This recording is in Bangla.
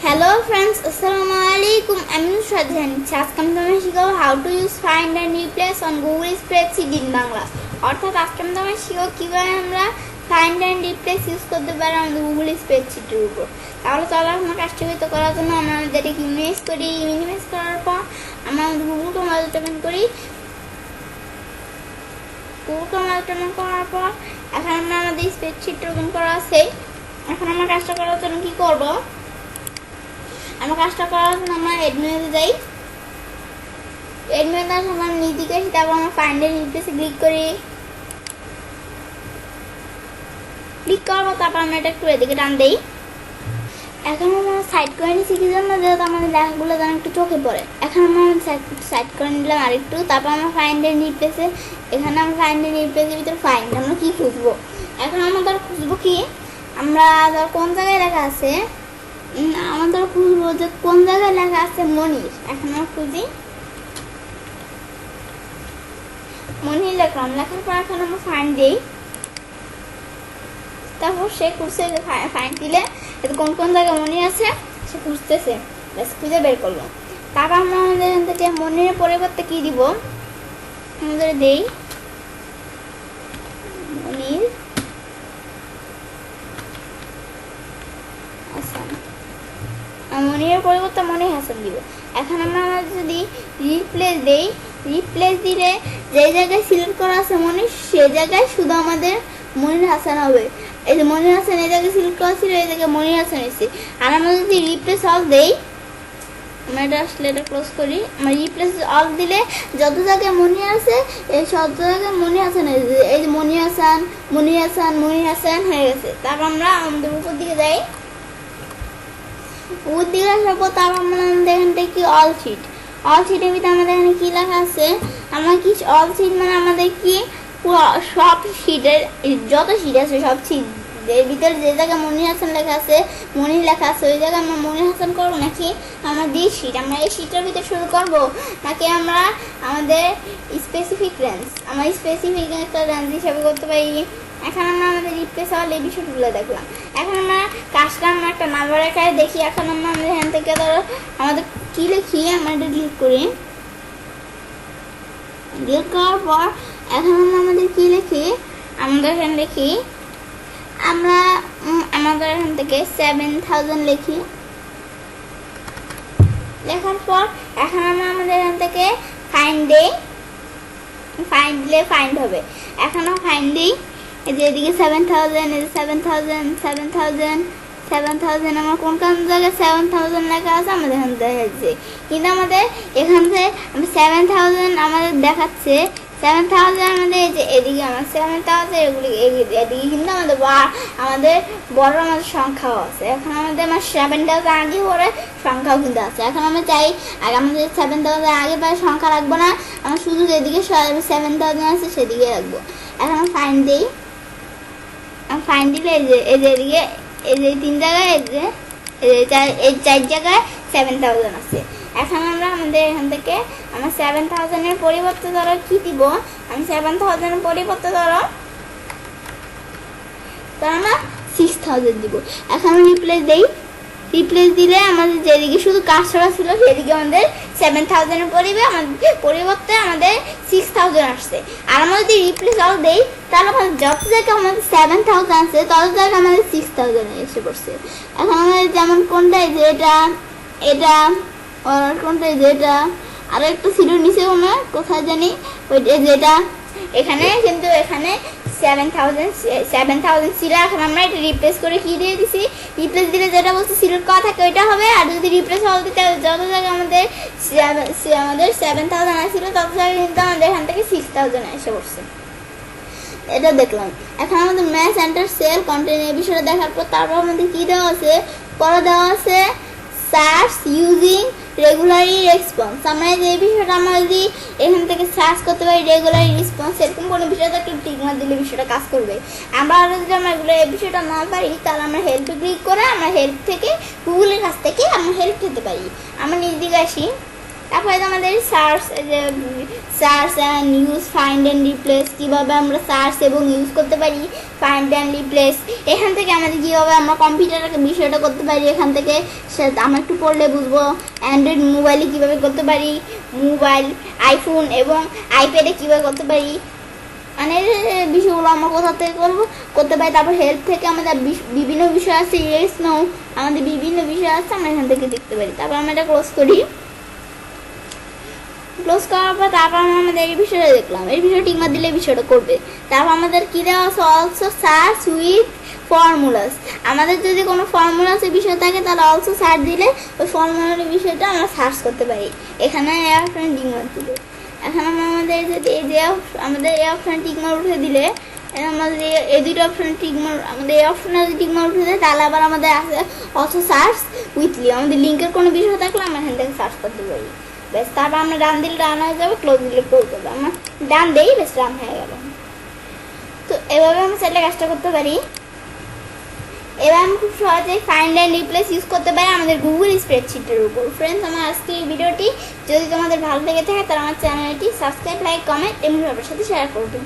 Hello friends, Assalamualaikum. I'm Nusradhan. আজকে আমি তোমাদের শিখাবো how to use find and replace on Google Spreadsheet in Bangla. অর্থাৎ আজকে আমি তোমাদের শিখাবো কিভাবে আমরা find and replace ইউজ করতে পারি আমাদের Google Spreadsheet এর উপর। তাহলে চলো আমরা কাজটি করার জন্য আমরা এটাকে ইমেজ করি। ইমেজ করার পর আমরা আমাদের Google Chrome ওপেন করি। Google Chrome ওপেন করার পর এখন আমরা আমাদের স্প্রেডশিট ওপেন করা আছে। এখন আমরা কাজটা করার জন্য কি করব? আমরা কাজটা করার জন্য আমরা এডমিনে যাই। এডমিনে যাওয়ার সময় নিচে আসি, তারপর আমরা ফাইন্ড এন্ড রিপ্লেসে ক্লিক করি। ক্লিক করবো, তারপর আমরা এটা একটু এদিকে টান দেই। এখন আমরা সাইড করে নিচ্ছি কি জন্য, যেহেতু আমাদের লেখাগুলো যেন একটু চোখে পড়ে। এখন আমরা সাইড করে নিলাম আরেকটু। তারপর আমরা ফাইন্ড এন্ড রিপ্লেসে, এখানে আমরা ফাইন্ড এন্ড রিপ্লেসের ভিতরে ফাইন্ড আমরা কি খুঁজবো। এখন আমরা ধর খুঁজবো কি, আমরা ধর কোন জায়গায় লেখা আছে, আমাদের খুঁজবো যে কোন জায়গায় লেখা আছে মনির। এখন আমরা খুঁজি মনির, লেখলাম। লেখার পর এখন আমরা ফাইন্ড দিই। তারপর সে খুঁজছে, ফাইন্ড দিলে কোন কোন জায়গায় মনির আছে সে খুঁজতেছে, ব্যাস খুঁজে বের করলো। তারপর আমরা আমাদের এখান থেকে মনিরের পরিবর্তে কি দিব, আমাদের দেই মনির হাসান। মনিরের পরিবর্তে মনির হাসান দিব। এখন আমরা যদি রিপ্লেস দেই, রিপ্লেস দিলে যে জায়গায় সিলেক্ট করা আছে মনির, সে জায়গায় শুধু আমাদের মনির হাসান হবে। এই যে মনির হাসান এই জায়গায় সিলেক্ট করা ছিল, এই জায়গায় মনির হাসান এসেছে। আর আমরা যদি রিপ্লেস অল দেই, আমরা এটা আসলে এটা ক্লোজ করি। আমরা রিপ্লেস অল দিলে যত জায়গায় মনির আছে এই সব জায়গায় মনির হাসান এসেছে। এই যে মনির হাসান, মনির হাসান, মনির হাসান হয়ে গেছে। তারপর আমরা আমাদের উপর দিকে যাই। উপর দিকে আসার পর তারপর আমরা আমাদের এখান থেকে কি অল শিট, অল শিটের ভিতরে আমাদের এখানে কি লেখা আছে, আমরা কি অল শিট মানে আমাদের কি সব শিটের যত শিট আছে সব শিট এর ভিতরে যে জায়গায় মনির হাসান লেখা আছে, মনির লেখা আছে, ওই জায়গায় আমরা মনির হাসান করবো, নাকি আমরা দিই শিট আমরা এই শিটের ভিতরে শুরু করবো, নাকি আমরা আমাদের স্পেসিফিক রেঞ্জ, আমরা স্পেসিফিক একটা রেঞ্জ হিসাবে করতে পারি। এখন আমরা আমাদের রিপ্লেস হওয়ার এই বিষয়গুলো দেখলাম। এখন আমরা কাজটা আমরা একটা নাম্বার আকারে দেখি। এখন আমরা আমাদের এখান থেকে ধরো আমাদের কি লিখি, আমরা এটা ডিলিট করি। ডিলিট করার পর এখন আমরা আমাদের কি লিখি, আমাদের এখানে লিখি, আমরা আমাদের এখান থেকে 7000 লিখি। লেখার পর এখন আমরা আমাদের এখান থেকে ফাইন্ড দেই। ফাইন্ড দিলে ফাইন্ড হবে। এখনও ফাইন্ড দিই, এই যে এদিকে 7000, এই যে 7000 আমার কোন কোন জায়গায় 7000 লেখা আছে আমাদের এখানে দেখাচ্ছে, কিন্তু আমাদের এখান থেকে 7000 আমাদের দেখাচ্ছে। 7000 আমাদের এই যে এদিকে আমার 7000 এগুলি এদিকে কিন্তু আমাদের বড় আমাদের সংখ্যাও আছে। এখন আমাদের 7000 আগে পরে সংখ্যাও কিন্তু আছে। এখন আমরা চাই আগে আমাদের 7000 আগে পরে সংখ্যা রাখবো না, আমরা শুধু যেদিকে 7000 আছে সেদিকে রাখবো। এখন আমরা ফাইন্ড দিই। ফাইন্ড দিলে এই যে এদিকে এই যে 3 জায়গায়, এই 4 জায়গায় 7000 আছে। এখন আমরা আমাদের এখান থেকে আমরা 7000 এর পরিবর্তে ধরো কি দিব, আমি 7000 এর পরিবর্তে ধরো আমরা 6000 দিব। এখন আমি রিপ্লেস দেই। রিপ্লেস দিলে আমাদের যেদিকে শুধু কাজ করা ছিল সেদিকে আমাদের 7000 এর পরিবর্তে আমাদের 6000 আসছে। আর আমরা যদি রিপ্লেস অল দেই, তাহলে আমাদের যত জায়গায় আমাদের 7000 আছে তত জায়গায় আমাদের 6000 এসে পড়ছে। এখন আমাদের যেমন কোনটা, যে এটা আর কোনটা, যে এটা আরো একটা ছিল নিচে না কোথায় জানি, ওইটা যেটা এখানে, কিন্তু এখানে 7000 ছিল। এখন আমরা এটা রিপ্লেস করে কি দিয়ে দিছি, রিপ্লেস দিলে যেটা বলছে সিলেক্ট করা থাকে ওইটা হবে। আর যদি রিপ্লেস হল দিতে যত জায়গায় আমাদের 7000 আসছিল তত জায়গায় কিন্তু আমাদের এখান থেকে 6000 এসে পড়ছে। এটা দেখলাম। এখন আমাদের ম্যাচ এন্টার সেল কন্টেন্ট এই বিষয়টা দেখার পর তারপর আমাদের কি দেওয়া আছে, পরে দেওয়া আছে সার্চ ইউজিং রেগুলারি রেসপন্স। আমরা যে বিষয়টা আমরা যদি এখান থেকে সার্চ করতে পারি রেগুলারি রেসপন্স, এরকম কোনো বিষয়টা একটু টিক মার দিলে বিষয়টা কাজ করবে। আমরা যদি আমরা এগুলো এই বিষয়টা না পারি, তাহলে আমরা হেল্পে ক্লিক করে আমরা হেল্প থেকে গুগলের কাছ থেকে আমরা হেল্প পেতে পারি। আমরা নিজ দিকে আসি, তারপরে আমাদের search and use, find and replace, কীভাবে আমরা সার্চ এবং ইউজ করতে পারি, ফাইন্ড অ্যান্ড রিপ্লেস, এখান থেকে আমাদের কীভাবে আমরা কম্পিউটারের বিষয়টা করতে পারি, এখান থেকে আমরা একটু পড়লে বুঝবো। অ্যান্ড্রয়েড মোবাইলে কীভাবে করতে পারি, মোবাইল, আইফোন এবং আইপ্যাডে কীভাবে করতে পারি, মানে বিষয়গুলো আমরা কোথা থেকে করতে পারি। তারপর হেল্প থেকে আমাদের বিভিন্ন বিষয় আছে, ইয়েস নো, আমাদের বিভিন্ন বিষয় আছে, আমরা এখান থেকে দেখতে পারি। তারপর আমরা এটা ক্লোজ করি। ক্লোজ করার পর তারপর আমরা আমাদের এই বিষয়টা দেখলাম, এই বিষয়টা টিকমার দিলে বিষয়টা করবে। তারপর আমাদের কী দেওয়া আছে, অলসো সার্চ উইথ ফর্মুলাস, আমাদের যদি কোনো ফর্মুলাসের বিষয় থাকে তাহলে অলসো সার্চ দিলে ওই ফর্মুলার বিষয়টা আমরা সার্চ করতে পারি। এখানে এই অপশানে টিকমার দিলে, এখন আমাদের যদি এই যে আমাদের এই অপশানে টিকমার উঠে দিলে, আমাদের এই দুটো অপশানে টিকমার, আমাদের এই অপশানে যদি টিকমার উঠে দেয় তাহলে আবার আমাদের আছে অলসো সার্চ উইথলি, আমাদের লিঙ্কের কোনো বিষয় থাকলে আমরা এখান থেকে সার্চ করতে পারি। বেশ, তারপর আমরা ডান দিলে ডান হয়ে যাবে, ক্লোজ দিলে ক্লোজ হবে, আমরা ডান দেই, বেশ ডান হয়ে গেল। তো এভাবে আমরা চাইলে কাজটা করতে পারি। এবার আমি খুব সহজেই ফাইন্ড অ্যান্ড রিপ্লেস ইউজ করতে পারি আমাদের গুগল স্প্রেডশিটের উপর। ফ্রেন্ডস, আমার আজকে এই ভিডিওটি যদি তোমাদের ভালো লেগে থাকে তাহলে আমার চ্যানেলটি সাবস্ক্রাইব, লাইক, কমেন্ট এবং সবার সাথে শেয়ার করবে।